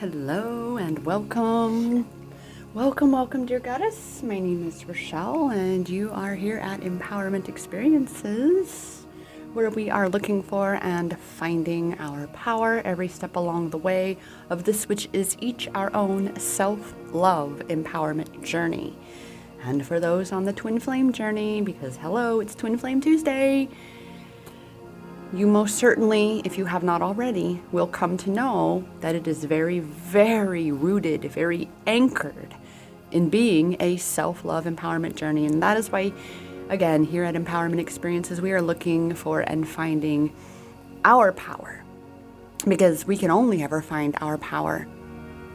Hello and welcome. Welcome, dear goddess. My name is Rochelle, and you are here at Empowerment Experiences, where we are looking for and finding our power every step along the way of this, which is each our own self-love empowerment journey. And for those on the Twin Flame journey, because hello, it's Twin Flame Tuesday, you most certainly, if you have not already, will come to know that it is very, very rooted, very anchored in being a self-love empowerment journey. And that is why, again, here at Empowerment Experiences, we are looking for and finding our power, because we can only ever find our power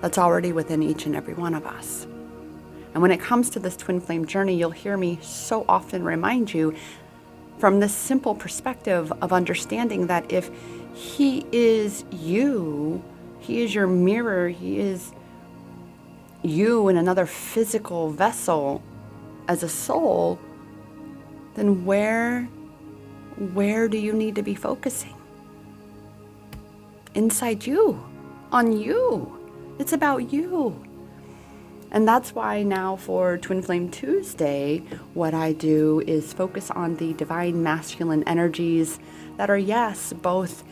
that's already within each and every one of us. And when it comes to this Twin Flame journey, you'll hear me so often remind you from this simple perspective of understanding that if he is you, he is your mirror, he is you in another physical vessel as a soul, then where do you need to be focusing? Inside you, on you. It's about you. And that's why now for Twin Flame Tuesday, what I do is focus on the divine masculine energies that are, yes, both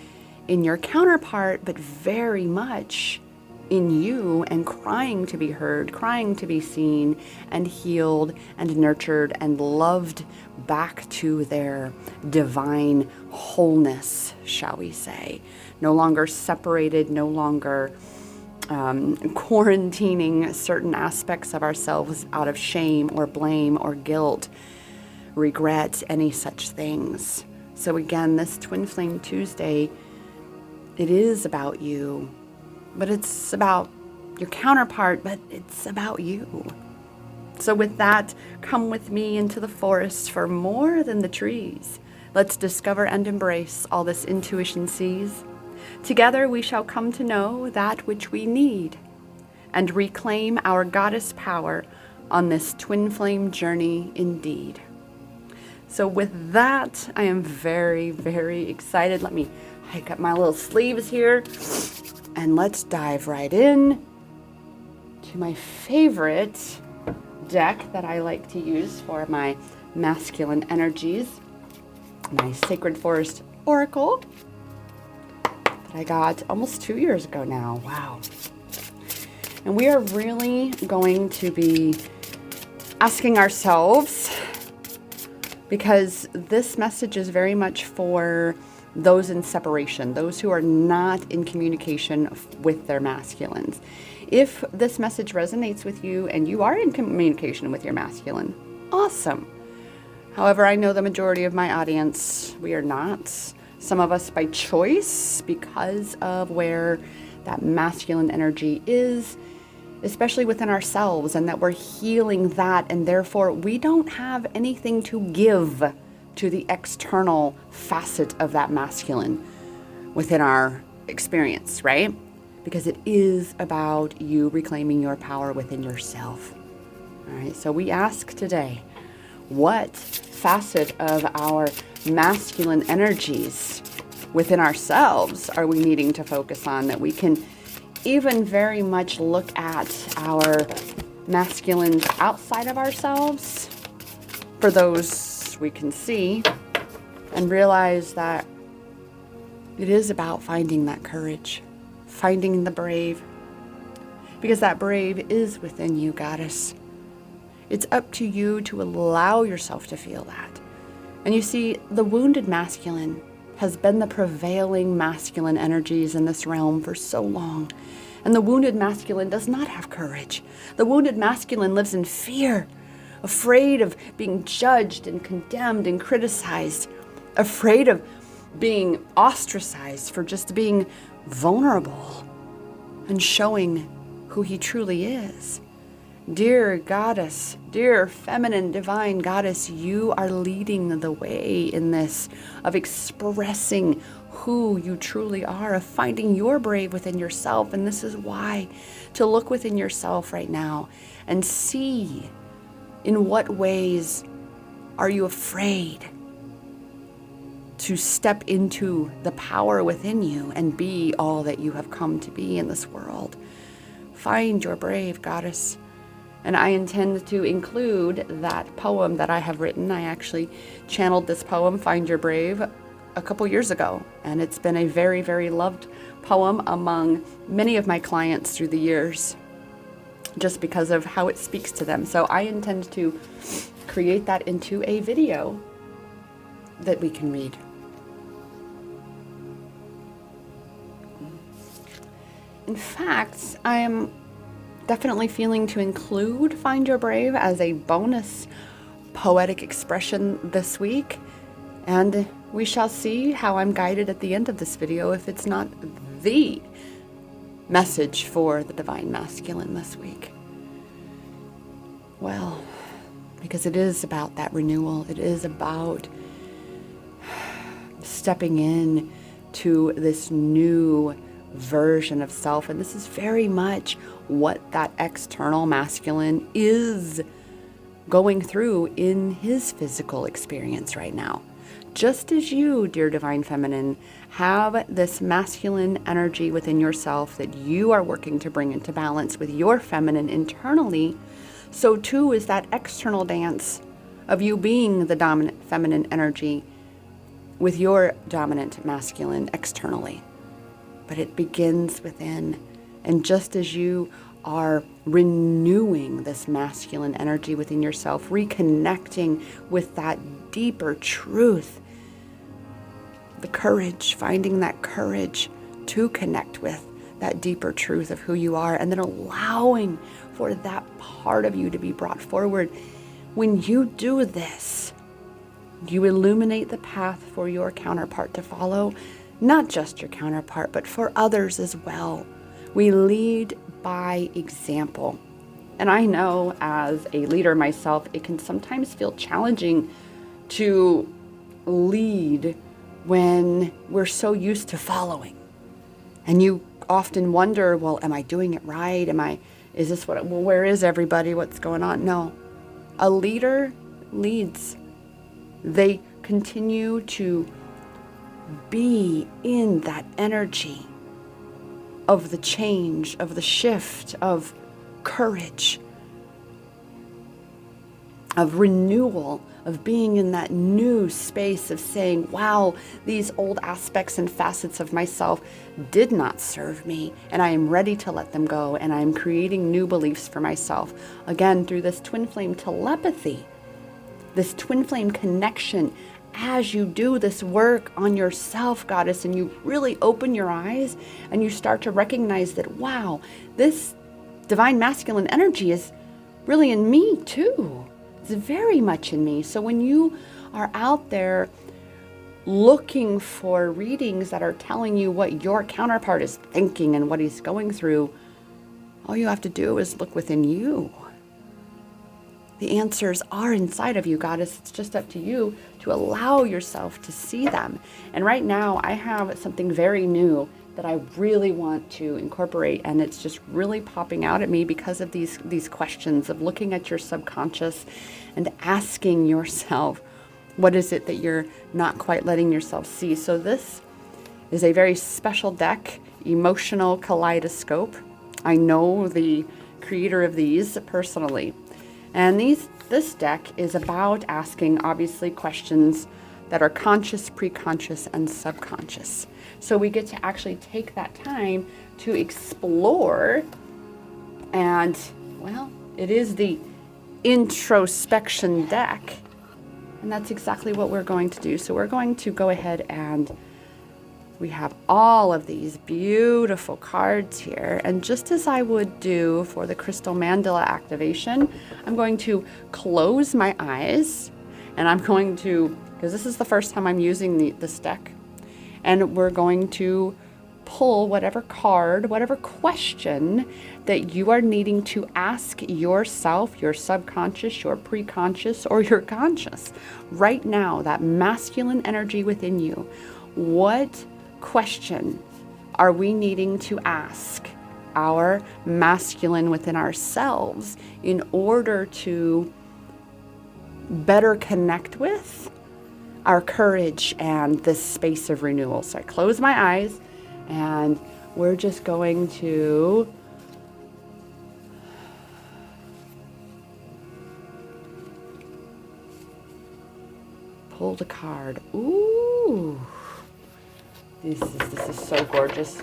in your counterpart, but very much in you, and crying to be heard, crying to be seen and healed and nurtured and loved back to their divine wholeness, shall we say. No longer separated, no longer quarantining certain aspects of ourselves out of shame or blame or guilt, regret, any such things. So again, this Twin Flame Tuesday, it is about you, but it's about your counterpart, but it's about you. So with that, come with me into the forest for more than the trees. Let's discover and embrace all this intuition sees. Together we shall come to know that which we need and reclaim our goddess power on this twin flame journey indeed. So with that, I am very, very excited. Let me hike up my little sleeves here and let's dive right in to my favorite deck that I like to use for my masculine energies, my Sacred Forest Oracle. I got almost 2 years ago now. Wow. And we are really going to be asking ourselves, because this message is very much for those in separation, those who are not in communication with their masculines. If this message resonates with you and you are in communication with your masculine, awesome. However, I know the majority of my audience, we are not. Some of us by choice, because of where that masculine energy is, especially within ourselves, and that we're healing that, and therefore we don't have anything to give to the external facet of that masculine within our experience, right? Because it is about you reclaiming your power within yourself. All right, so we ask today, what facet of our masculine energies within ourselves are we needing to focus on, that we can even very much look at our masculines outside of ourselves, for those we can see, and realize that it is about finding that courage, finding the brave, because that brave is within you, goddess. It's up to you to allow yourself to feel that. And you see, the wounded masculine has been the prevailing masculine energies in this realm for so long. And the wounded masculine does not have courage. The wounded masculine lives in fear, afraid of being judged and condemned and criticized, afraid of being ostracized for just being vulnerable and showing who he truly is. Dear goddess, dear feminine divine goddess, you are leading the way in this, of expressing who you truly are, of finding your brave within yourself. And this is why to look within yourself right now and see in what ways are you afraid to step into the power within you and be all that you have come to be in this world. Find your brave, goddess. And I intend to include that poem that I have written. I actually channeled this poem, Find Your Brave, a couple years ago. And it's been a very, very loved poem among many of my clients through the years, just because of how it speaks to them. So I intend to create that into a video that we can read. In fact, I am definitely feeling to include Find Your Brave as a bonus poetic expression this week. And we shall see how I'm guided at the end of this video if it's not the message for the Divine Masculine this week. Well, because it is about that renewal. It is about stepping in to this new version of self. And this is very much what that external masculine is going through in his physical experience right now. Just as you, dear Divine Feminine, have this masculine energy within yourself that you are working to bring into balance with your feminine internally, so too is that external dance of you being the dominant feminine energy with your dominant masculine externally. But it begins within. And just as you are renewing this masculine energy within yourself, reconnecting with that deeper truth, the courage, finding that courage to connect with that deeper truth of who you are, and then allowing for that part of you to be brought forward. When you do this, you illuminate the path for your counterpart to follow. Not just your counterpart, but for others as well. We lead by example. And I know as a leader myself, it can sometimes feel challenging to lead when we're so used to following. And you often wonder, well, am I doing it right? Is this well, where is everybody? What's going on? No. A leader leads. They continue to be in that energy of the change, of the shift, of courage, of renewal, of being in that new space of saying, wow, these old aspects and facets of myself did not serve me, and I am ready to let them go, and I am creating new beliefs for myself. Again, through this twin flame telepathy, this twin flame connection. As you do this work on yourself, goddess, and you really open your eyes and you start to recognize that, wow, this divine masculine energy is really in me too. It's very much in me. So when you are out there looking for readings that are telling you what your counterpart is thinking and what he's going through, all you have to do is look within you. The answers are inside of you, goddess. It's just up to you to allow yourself to see them. And right now, I have something very new that I really want to incorporate, and it's just really popping out at me because of these questions of looking at your subconscious and asking yourself, what is it that you're not quite letting yourself see? So this is a very special deck, Emotional Kaleidoscope. I know the creator of these personally. And this deck is about asking, obviously, questions that are conscious, preconscious, and subconscious. So we get to actually take that time to explore. And, well, it is the introspection deck. And that's exactly what we're going to do. So we're going to go ahead and we have all of these beautiful cards here. And just as I would do for the crystal mandala activation, I'm going to close my eyes and I'm going to, because this is the first time I'm using this deck, and we're going to pull whatever card, whatever question that you are needing to ask yourself, your subconscious, your preconscious, or your conscious. Right now, that masculine energy within you, what question are we needing to ask our masculine within ourselves in order to better connect with our courage and this space of renewal. So I close my eyes and we're just going to pull the card. Ooh, this is so gorgeous.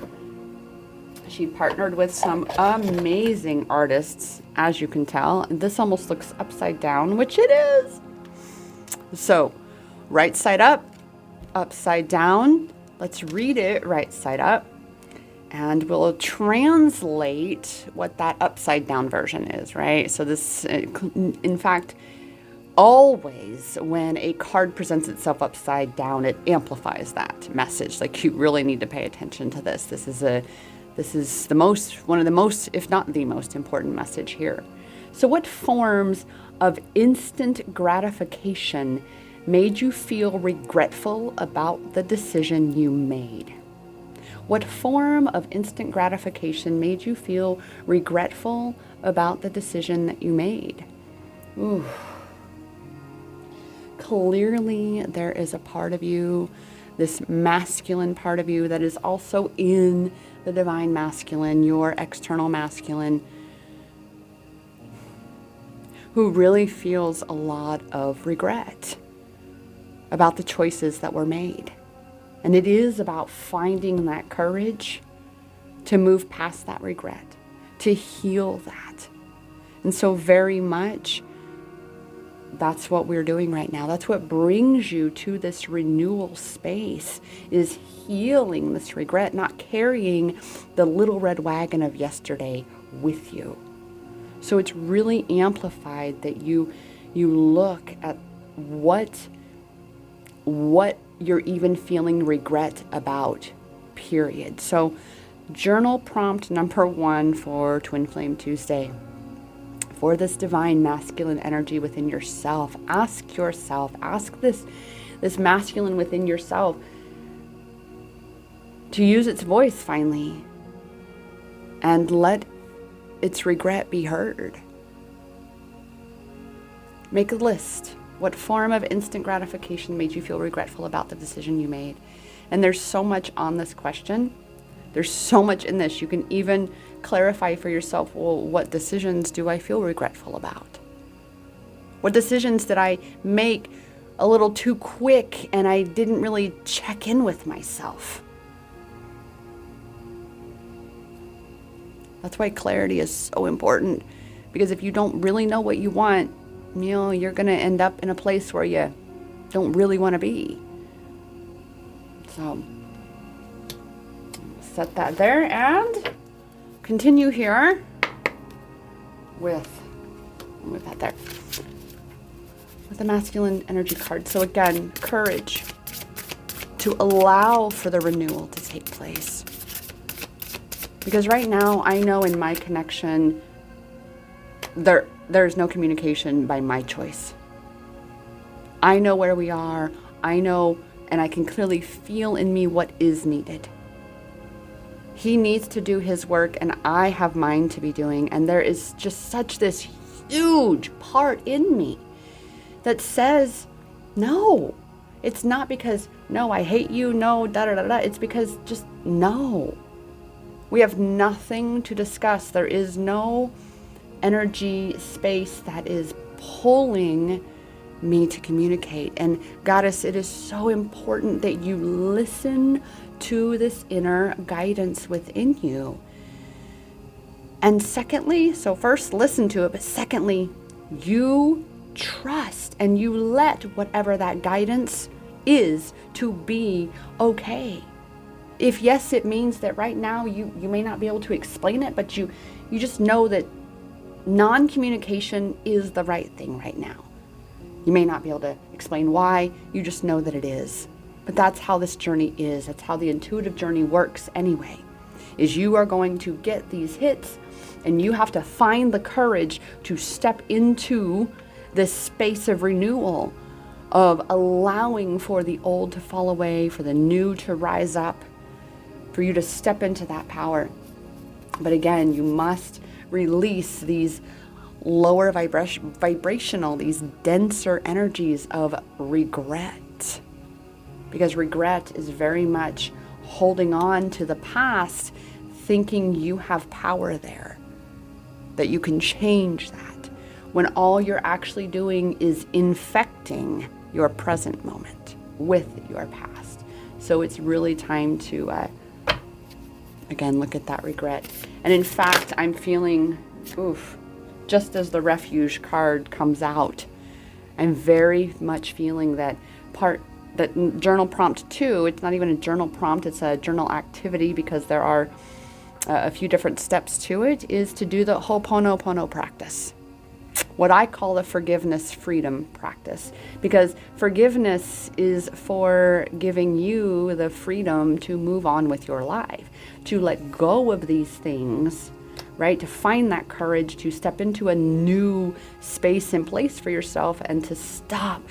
She partnered with some amazing artists, as you can tell. This almost looks upside down, which it is. So, right side up, upside down. Let's read it right side up. And we'll translate what that upside down version is, right? So this, in fact, always when a card presents itself upside down, it amplifies that message. Like, you really need to pay attention to this. This is one of the most, if not the most important message here. So what forms of instant gratification made you feel regretful about the decision you made? What form of instant gratification made you feel regretful about the decision that you made? Ooh. Clearly, there is a part of you, this masculine part of you, that is also in the divine masculine, your external masculine, who really feels a lot of regret about the choices that were made. And it is about finding that courage to move past that regret, to heal that. And so very much, that's what we're doing right now. That's what brings you to this renewal space, is healing this regret, not carrying the little red wagon of yesterday with you. So it's really amplified that you look at what you're even feeling regret about, period. So journal prompt number 1 for Twin Flame Tuesday. For this divine masculine energy within yourself, ask this masculine within yourself to use its voice finally and let its regret be heard. Make a list. What form of instant gratification made you feel regretful about the decision you made? And there's so much on this question. There's so much in this. You can even clarify for yourself, well, what decisions do I feel regretful about? What decisions did I make a little too quick and I didn't really check in with myself? That's why clarity is so important, because if you don't really know what you want, you're going to end up in a place where you don't really want to be. So set that there and continue here with that there, with the masculine energy card. So again, courage to allow for the renewal to take place. Because right now, I know in my connection, there's no communication by my choice. I know where we are. I know, and I can clearly feel in me what is needed. He needs to do his work, and I have mine to be doing. And there is just such this huge part in me that says, no. It's not because, no, I hate you, no, da-da-da-da. It's because just no. We have nothing to discuss. There is no energy space that is pulling me to communicate. And Goddess, it is so important that you listen to this inner guidance within you. And secondly, so first listen to it, but secondly, you trust and you let whatever that guidance is to be okay. If yes, it means that right now you may not be able to explain it, but you just know that non-communication is the right thing right now. You may not be able to explain why, you just know that it is. But that's how this journey is. That's how the intuitive journey works anyway, is you are going to get these hits and you have to find the courage to step into this space of renewal, of allowing for the old to fall away, for the new to rise up, for you to step into that power. But again, you must release these lower vibrational, these denser energies of regret. Because regret is very much holding on to the past, thinking you have power there, that you can change that, when all you're actually doing is infecting your present moment with your past. So it's really time to, again, look at that regret. And in fact, I'm feeling, just as the refuge card comes out, I'm very much feeling that journal prompt 2, it's not even a journal prompt, it's a journal activity, because there are a few different steps to it, is to do the Ho'oponopono practice. What I call the forgiveness freedom practice, because forgiveness is for giving you the freedom to move on with your life, to let go of these things, right? To find that courage to step into a new space and place for yourself, and to stop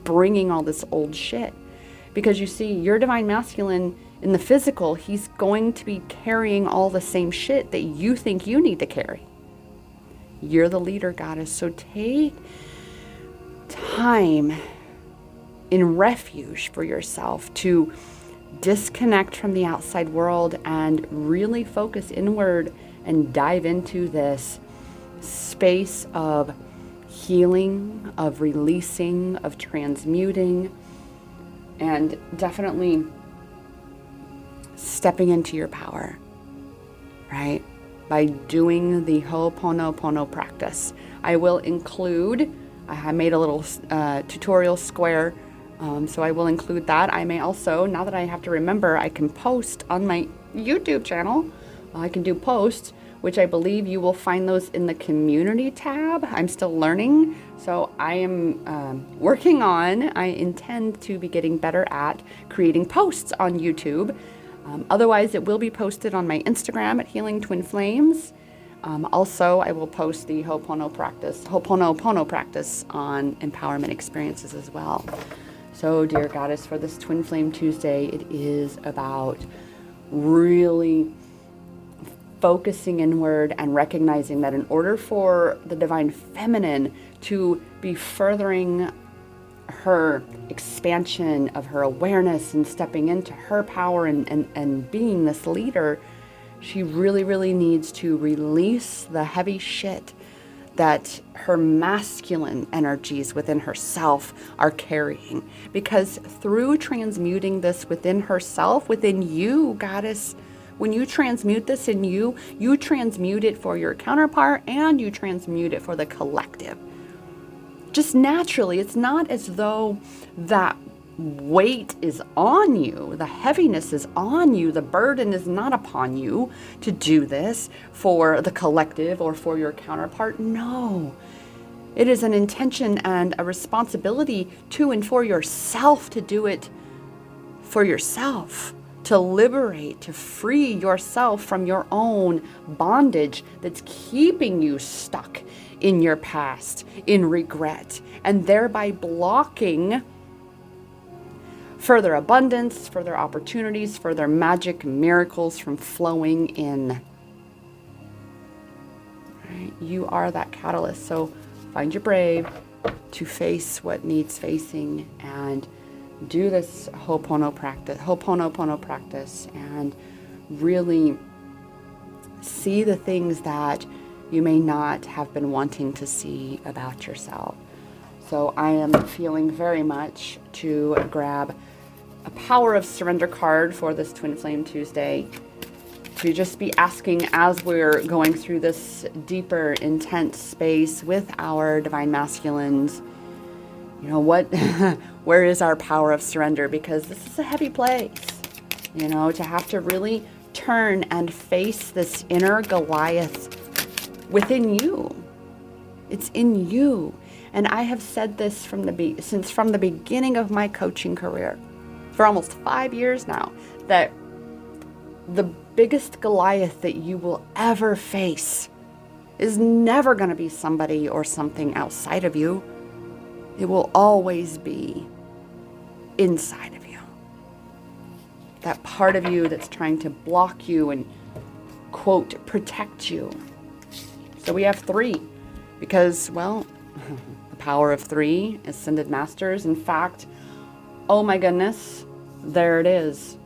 bringing all this old shit. Because you see, your divine masculine in the physical, he's going to be carrying all the same shit that you think you need to carry. You're the leader, goddess. So take time in refuge for yourself to disconnect from the outside world and really focus inward and dive into this space of healing, of releasing, of transmuting, and definitely stepping into your power, right? By doing the Ho'oponopono practice. I will include, I made a little tutorial square, so I will include that. I may also, now that I have to remember, I can post on my YouTube channel. I can do posts, which I believe you will find those in the community tab. I'm still learning, so I am working on, I intend to be getting better at creating posts on YouTube. Otherwise, it will be posted on my Instagram at Healing Twin Flames. Also, I will post the Ho'oponopono practice on Empowerment Experiences as well. So, dear goddess, for this Twin Flame Tuesday, it is about really focusing inward and recognizing that in order for the divine feminine to be furthering her expansion of her awareness and stepping into her power and being this leader, she really, really needs to release the heavy shit that her masculine energies within herself are carrying. Because through transmuting this within herself, within you, goddess, when you transmute this in you, you transmute it for your counterpart and you transmute it for the collective. Just naturally, it's not as though that weight is on you, the heaviness is on you, the burden is not upon you to do this for the collective or for your counterpart. No, it is an intention and a responsibility to and for yourself to do it for yourself, to liberate, to free yourself from your own bondage that's keeping you stuck in your past, in regret, and thereby blocking further abundance, further opportunities, further magic, miracles from flowing in. Right? You are that catalyst, so find your brave to face what needs facing and do this Ho'oponopono practice and really see the things that you may not have been wanting to see about yourself. So I am feeling very much to grab a Power of Surrender card for this Twin Flame Tuesday, to just be asking as we're going through this deeper, intense space with our divine masculines, you know, where is our power of surrender? Because this is a heavy place, you know, to have to really turn and face this inner Goliath within you. It's in you. And I have said this from the beginning of my coaching career, for almost 5 years now, that the biggest Goliath that you will ever face is never going to be somebody or something outside of you. It will always be inside of you. That part of you that's trying to block you and, quote, protect you. So we have 3 because, well, the power of 3 ascended masters. In fact, oh my goodness, there it is.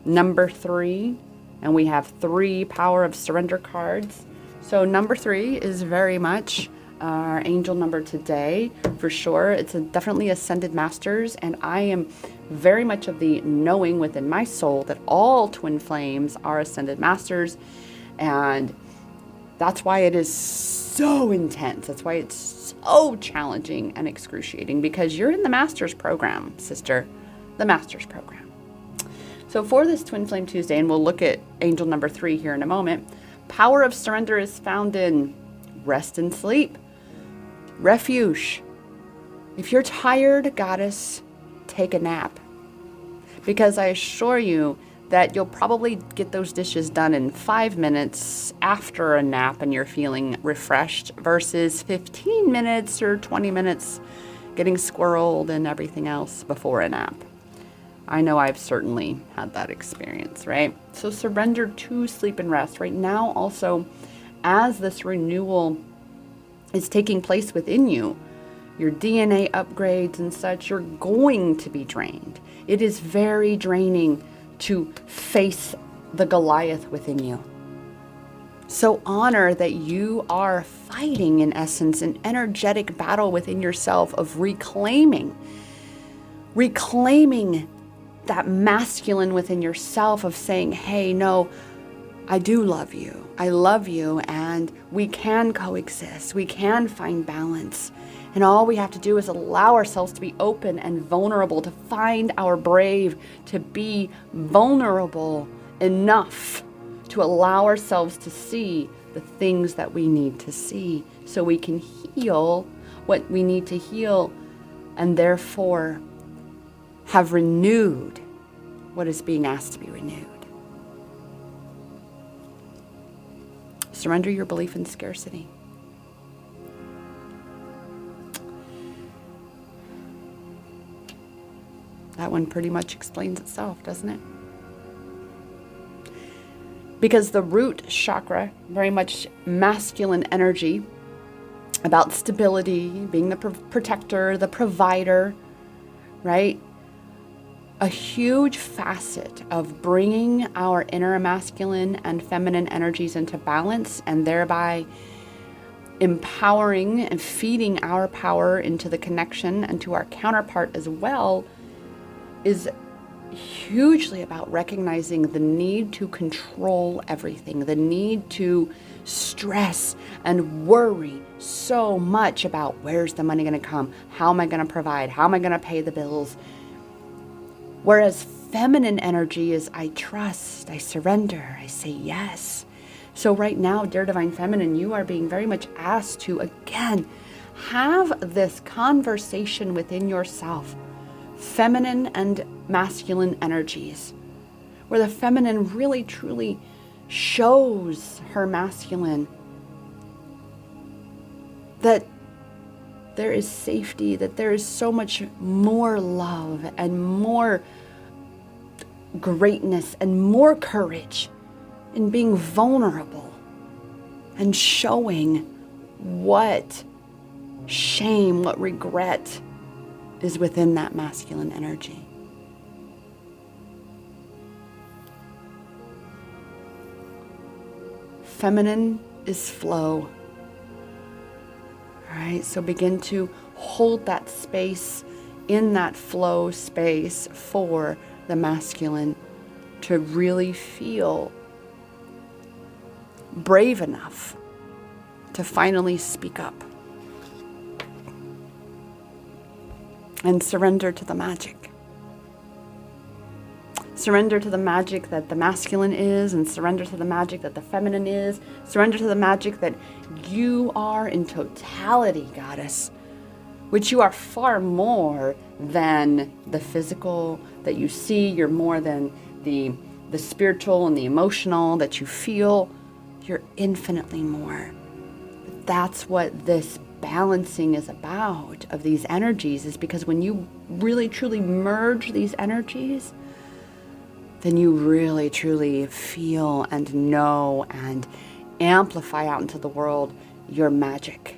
Number 3, and we have 3 power of surrender cards. So number 3 is very much our angel number today, for sure. It's definitely ascended masters, and I am very much of the knowing within my soul that all twin flames are ascended masters, and that's why it is so intense. That's why it's so challenging and excruciating, because you're in the master's program, sister, the master's program. So for this Twin Flame Tuesday, and we'll look at angel number 3 here in a moment, power of surrender is found in rest and sleep, refuge. If you're tired, goddess, take a nap. Because I assure you that you'll probably get those dishes done in 5 minutes after a nap and you're feeling refreshed versus 15 minutes or 20 minutes getting squirreled and everything else before a nap. I know I've certainly had that experience, right? So surrender to sleep and rest. Right now, also, as this renewal is taking place within you, your DNA upgrades and such, you're going to be drained. It is very draining to face the Goliath within you. So honor that you are fighting, in essence, an energetic battle within yourself of reclaiming that masculine within yourself, of saying, hey, no, I do love you. I love you, and we can coexist. We can find balance. And all we have to do is allow ourselves to be open and vulnerable, to find our brave, to be vulnerable enough to allow ourselves to see the things that we need to see, so we can heal what we need to heal, and therefore have renewed what is being asked to be renewed. Surrender your belief in scarcity. That one pretty much explains itself, doesn't it? Because the root chakra, very much masculine energy, about stability, being the protector, the provider, right? A huge facet of bringing our inner masculine and feminine energies into balance, and thereby empowering and feeding our power into the connection and to our counterpart as well, is hugely about recognizing the need to control everything, the need to stress and worry so much about where's the money going to come, how am I going to provide, how am I going to pay the bills. Whereas feminine energy is I trust, I surrender, I say yes. So right now, dear Divine Feminine, you are being very much asked to, again, have this conversation within yourself, feminine and masculine energies, where the feminine really truly shows her masculine that there is safety, that there is so much more love and more greatness and more courage in being vulnerable and showing what shame, what regret is within that masculine energy. Feminine is flow. All right, so begin to hold that space in that flow space for the masculine to really feel brave enough to finally speak up and surrender to the magic. Surrender to the magic that the masculine is, and surrender to the magic that the feminine is. Surrender to the magic that you are in totality, goddess, which you are far more than the physical that you see. You're more than the spiritual and the emotional that you feel. You're infinitely more. That's what this balancing is about of these energies, is because when you really truly merge these energies, then you really truly feel and know and amplify out into the world your magic.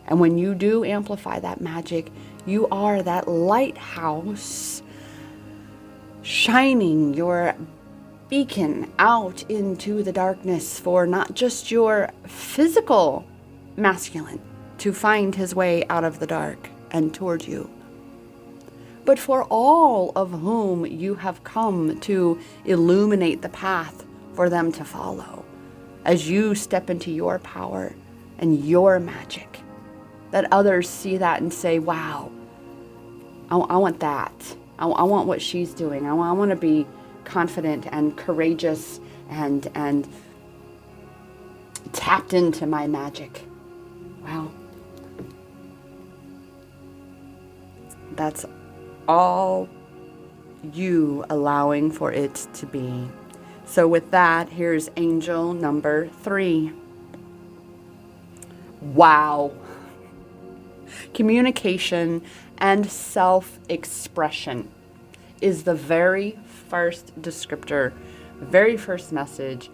And when you do amplify that magic, you are that lighthouse shining your beacon out into the darkness for not just your physical masculine to find his way out of the dark and toward you, but for all of whom you have come to illuminate the path for them to follow as you step into your power and your magic, that others see that and say, wow, I want that. I want what she's doing. I want to be confident and courageous and tapped into my magic. Wow. That's all you allowing for it to be. So with that, here's angel number 3. Wow. Communication and self-expression is the very first descriptor, very first message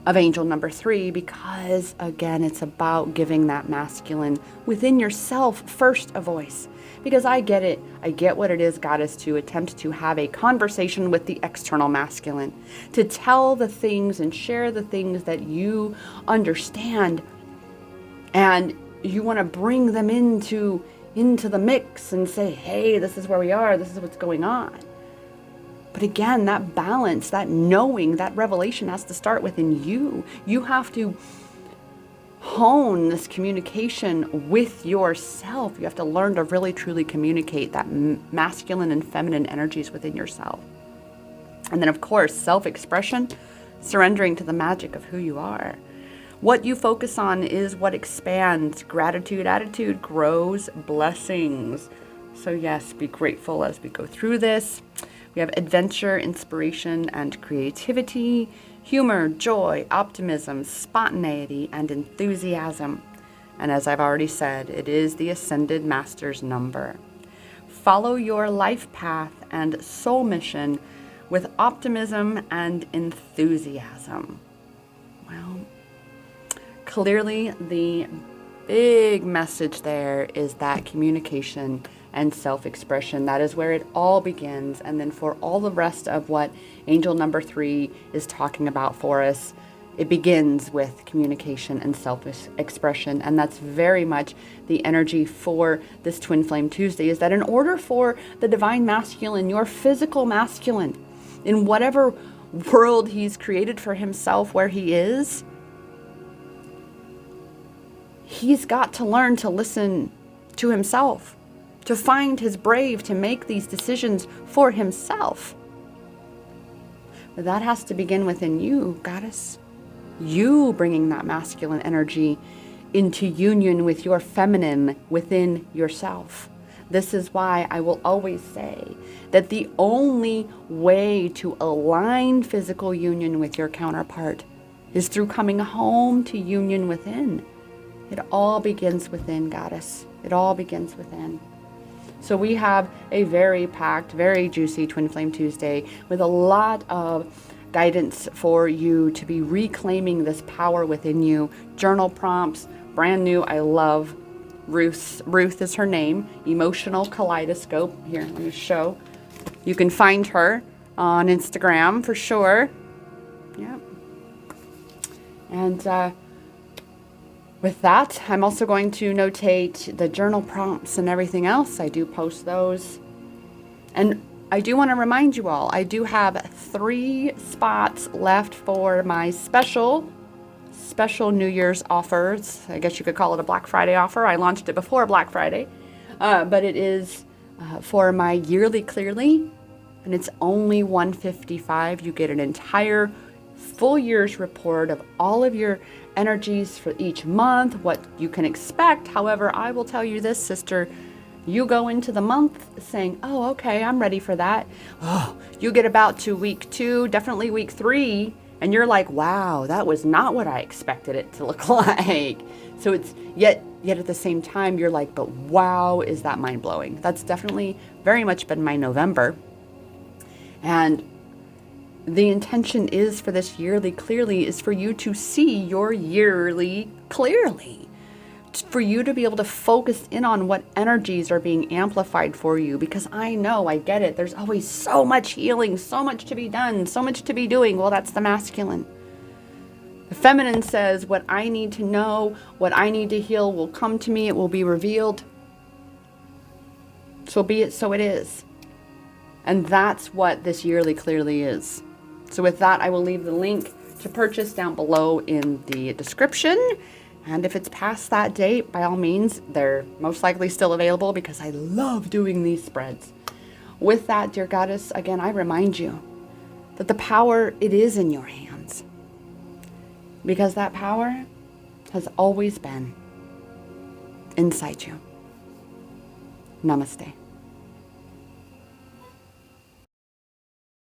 of angel number 3, because again, it's about giving that masculine within yourself first a voice. Because I get it. I get what it is, Goddess, to attempt to have a conversation with the external masculine, to tell the things and share the things that you understand, and you want to bring them into the mix and say, hey, this is where we are, this is what's going on. But again, that balance, that knowing, that revelation has to start within you. You have to hone this communication with yourself. You have to learn to really truly communicate that masculine and feminine energies within yourself. And then, of course, self-expression, surrendering to the magic of who you are. What you focus on is what expands. Gratitude attitude grows blessings. So yes, be grateful as we go through this. We have adventure, inspiration, and creativity, humor, joy, optimism, spontaneity, and enthusiasm. And as I've already said, it is the Ascended Master's number. Follow your life path and soul mission with optimism and enthusiasm. Well, clearly the big message there is that communication and self-expression. That is where it all begins. And then for all the rest of what angel number 3 is talking about for us, it begins with communication and self-expression. And that's very much the energy for this Twin Flame Tuesday, is that in order for the divine masculine, your physical masculine, in whatever world he's created for himself where he is, he's got to learn to listen to himself, to find his brave, to make these decisions for himself. But that has to begin within you, Goddess. You bringing that masculine energy into union with your feminine within yourself. This is why I will always say that the only way to align physical union with your counterpart is through coming home to union within. It all begins within, Goddess. It all begins within. So we have a very packed, very juicy Twin Flame Tuesday with a lot of guidance for you to be reclaiming this power within you. Journal prompts, brand new. I love Ruth is her name. Emotional Kaleidoscope. Here, let me show. You can find her on Instagram for sure. Yeah. And with that, I'm also going to notate the journal prompts and everything else. I do post those. And I do want to remind you all, I do have 3 spots left for my special New Year's offers. I guess you could call it a Black Friday offer. I launched it before Black Friday. But it is for my yearly clearly, and it's only $155. You get an entire full year's report of all of your energies for each month, what you can expect. However, I will tell you this, sister, you go into the month saying, oh, okay, I'm ready for that. Oh, you get about to week 2, definitely week 3, and you're like, wow, that was not what I expected it to look like. So it's yet at the same time, you're like, but wow, is that mind blowing? That's definitely very much been my November. And the intention is for this yearly clearly is for you to see your yearly clearly, for you to be able to focus in on what energies are being amplified for you, because I know, I get it. There's always so much healing, so much to be done, so much to be doing. Well, that's the masculine. The feminine says, what I need to know, what I need to heal will come to me. It will be revealed. So be it, so it is. And that's what this yearly clearly is. So with that, I will leave the link to purchase down below in the description. And if it's past that date, by all means, they're most likely still available because I love doing these spreads. With that, dear goddess, again, I remind you that the power, it is in your hands. Because that power has always been inside you. Namaste.